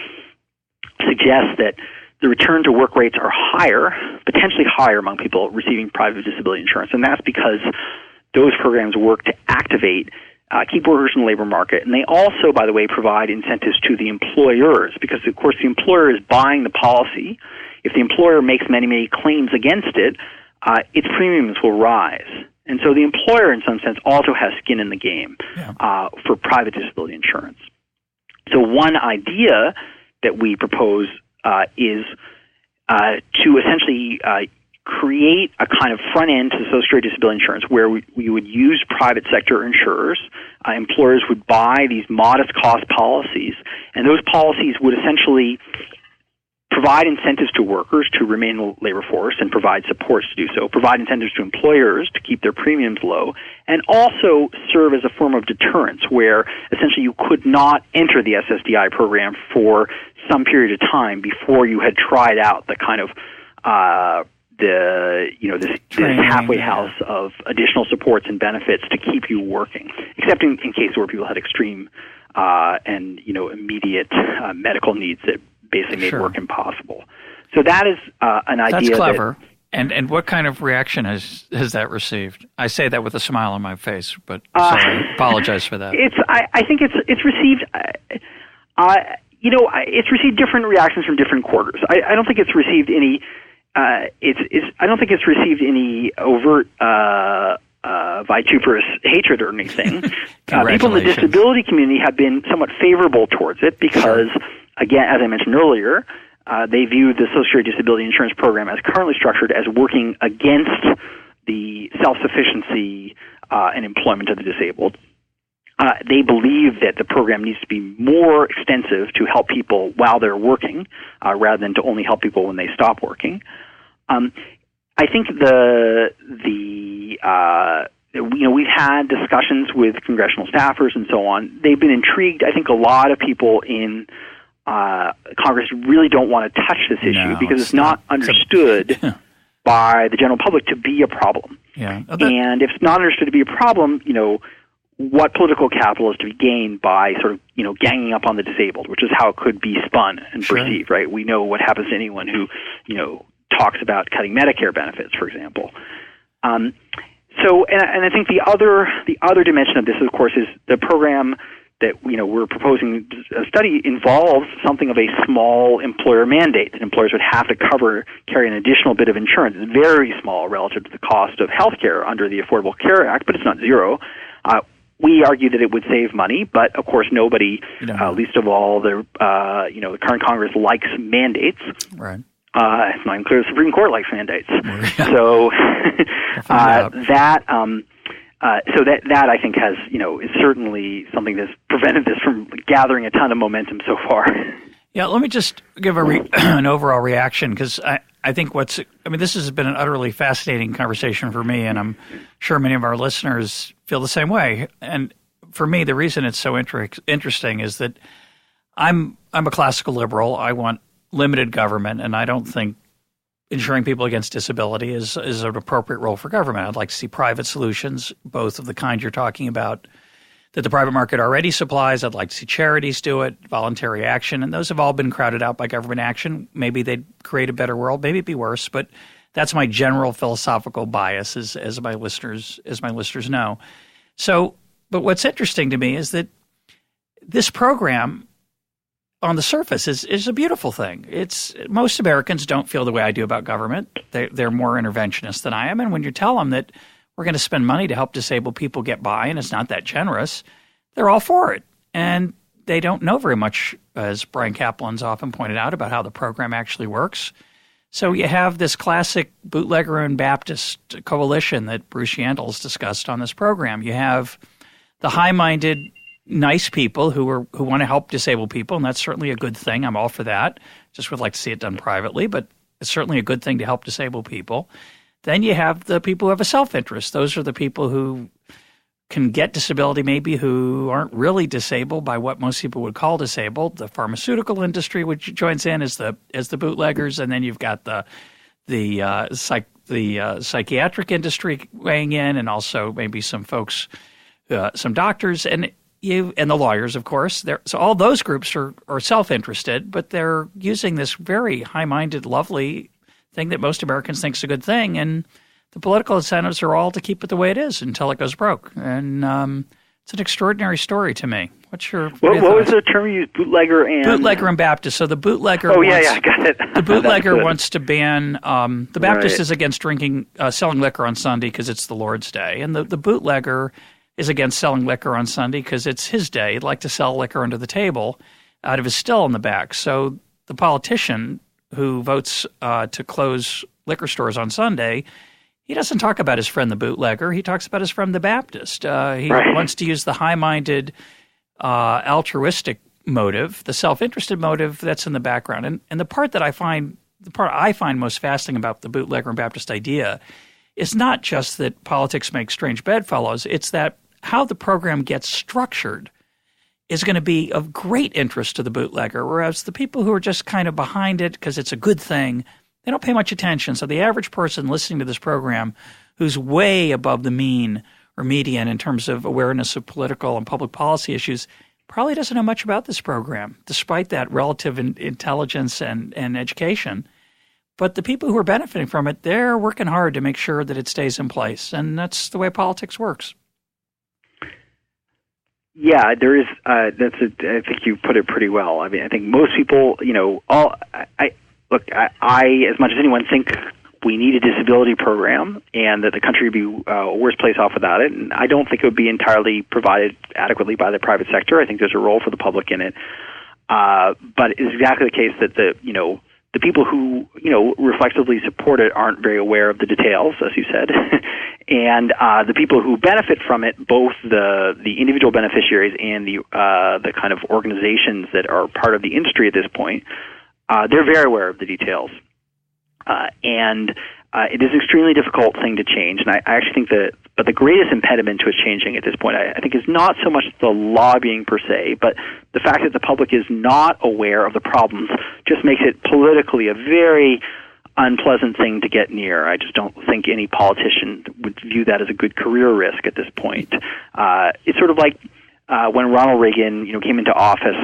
Suggests that the return to work rates are higher, potentially higher among people receiving private disability insurance, and that's because those programs work to activate, keep workers in the labor market, and they also, by the way, provide incentives to the employers, because, of course, the employer is buying the policy. If the employer makes many, many claims against it, its premiums will rise. And so the employer, in some sense, also has skin in the game for private disability insurance. So one idea that we propose is to essentially create a kind of front end to Social Security Disability Insurance where we would use private sector insurers. Employers would buy these modest cost policies, and those policies would essentially provide incentives to workers to remain in the labor force and provide supports to do so, provide incentives to employers to keep their premiums low, and also serve as a form of deterrence where essentially you could not enter the SSDI program for some period of time before you had tried out the kind of this halfway house of additional supports and benefits to keep you working, except in cases where people had extreme and immediate medical needs that basically made work impossible. So that is an idea. That's clever. And what kind of reaction has that received? I say that with a smile on my face, but sorry, I apologize for that. I think it's received. It's received different reactions from different quarters. I don't think it's received any. I don't think it's received any overt vituperous hatred or anything. People in the disability community have been somewhat favorable towards it because, again, as I mentioned earlier, they view the Social Security Disability Insurance Program as currently structured as working against the self-sufficiency and employment of the disabled. They believe that the program needs to be more extensive to help people while they're working, rather than to only help people when they stop working. I think we've had discussions with congressional staffers and so on. They've been intrigued. I think a lot of people in Congress really don't want to touch this issue because it's not understood by the general public to be a problem. Yeah. And if it's not understood to be a problem, what political capital is to be gained by sort of, ganging up on the disabled, which is how it could be spun and perceived, right? We know what happens to anyone who, talks about cutting Medicare benefits, for example. So I think the other dimension of this, of course, is the program that we're proposing a study involves something of a small employer mandate that employers would have to carry an additional bit of insurance. It's very small relative to the cost of health care under the Affordable Care Act, but it's not zero. We argue that it would save money, but of course nobody, least of all the current Congress, likes mandates. Right. It's not even clear the Supreme Court likes mandates. Yeah. So that I think has is certainly something that's prevented this from gathering a ton of momentum so far. Yeah, let me just give an overall reaction, because I think this has been an utterly fascinating conversation for me, and I'm sure many of our listeners feel the same way. And for me, the reason it's so interesting is that I'm a classical liberal. I want limited government, and I don't think insuring people against disability is an appropriate role for government. I'd like to see private solutions, both of the kind you're talking about that the private market already supplies. I'd like to see charities do it, voluntary action, and those have all been crowded out by government action. Maybe they'd create a better world, maybe it'd be worse, but that's my general philosophical bias, as my listeners know. So, but what's interesting to me is that this program on the surface is a beautiful thing. Most Americans don't feel the way I do about government. They're more interventionist than I am. And when you tell them that we're going to spend money to help disabled people get by and it's not that generous, they're all for it. And they don't know very much, as Brian Kaplan's often pointed out, about how the program actually works. So you have this classic bootlegger and Baptist coalition that Bruce Yandel's discussed on this program. You have the high-minded, nice people who want to help disabled people, and that's certainly a good thing. I'm all for that. Just would like to see it done privately, but it's certainly a good thing to help disabled people. Then you have the people who have a self-interest. Those are the people who can get disability, maybe who aren't really disabled by what most people would call disabled. The pharmaceutical industry, which joins in as the bootleggers, and then you've got the psychiatric industry weighing in, and also maybe some folks, some doctors, and the lawyers, of course. So all those groups are self-interested, but they're using this very high-minded, lovely thing that most Americans think is a good thing, and the political incentives are all to keep it the way it is until it goes broke. And it's an extraordinary story to me. What was the term you used? Bootlegger and Baptist. So the bootlegger. I got it. The bootlegger wants to ban. The Baptist is against selling liquor on Sunday because it's the Lord's Day, and the bootlegger is against selling liquor on Sunday because it's his day. He'd like to sell liquor under the table out of his still in the back. So the politician who votes to close liquor stores on Sunday, he doesn't talk about his friend the bootlegger. He talks about his friend the Baptist. He wants to use the high-minded, altruistic motive, the self-interested motive that's in the background. And the part I find most fascinating about the bootlegger and Baptist idea is not just that politics makes strange bedfellows. It's that how the program gets structured is going to be of great interest to the bootlegger, whereas the people who are just kind of behind it because it's a good thing, they don't pay much attention. So the average person listening to this program who's way above the mean or median in terms of awareness of political and public policy issues probably doesn't know much about this program, despite that relative intelligence and education. But the people who are benefiting from it, they're working hard to make sure that it stays in place. And that's the way politics works. Yeah, there is. I think you put it pretty well. I mean, I think most people, I as much as anyone think we need a disability program and that the country would be a worse place off without it. And I don't think it would be entirely provided adequately by the private sector. I think there's a role for the public in it. But it's exactly the case that the people who, reflexively support it aren't very aware of the details, as you said. And the people who benefit from it, both the individual beneficiaries and the kind of organizations that are part of the industry at this point, they're very aware of the details. And it is an extremely difficult thing to change. And I actually think but the greatest impediment to its changing at this point, I think, is not so much the lobbying per se, but the fact that the public is not aware of the problems just makes it politically a very unpleasant thing to get near. I just don't think any politician would view that as a good career risk at this point. It's sort of like when Ronald Reagan, came into office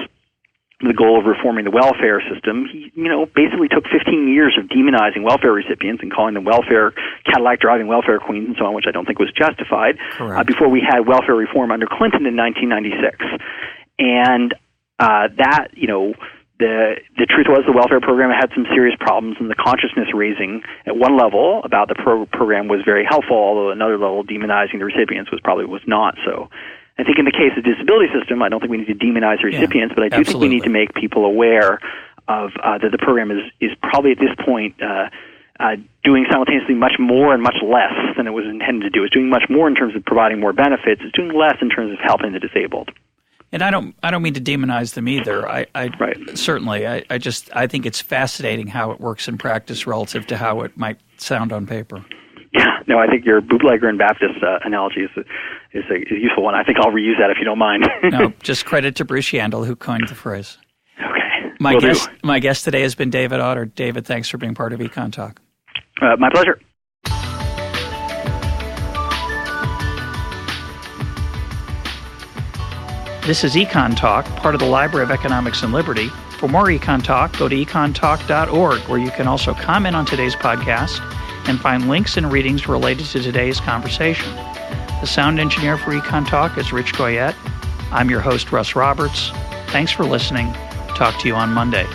with the goal of reforming the welfare system. He, basically took 15 years of demonizing welfare recipients and calling them Cadillac driving welfare queens and so on, which I don't think was justified, before we had welfare reform under Clinton in 1996. And the truth was the welfare program had some serious problems, and the consciousness raising at one level about the program was very helpful, although at another level demonizing the recipients was not so. I think in the case of the disability system, I don't think we need to demonize the recipients, but I do think we need to make people aware of that the program is probably at this point doing simultaneously much more and much less than it was intended to do. It's doing much more in terms of providing more benefits. It's doing less in terms of helping the disabled. And I don't mean to demonize them either. Certainly, I think it's fascinating how it works in practice relative to how it might sound on paper. Yeah, no, I think your bootlegger and Baptist analogy is a useful one. I think I'll reuse that if you don't mind. No, just credit to Bruce Yandel, who coined the phrase. Okay. My guest today has been David Autor. David, thanks for being part of EconTalk. My pleasure. This is EconTalk, part of the Library of Economics and Liberty. For more EconTalk, go to econtalk.org, where you can also comment on today's podcast and find links and readings related to today's conversation. The sound engineer for EconTalk is Rich Goyette. I'm your host, Russ Roberts. Thanks for listening. Talk to you on Monday.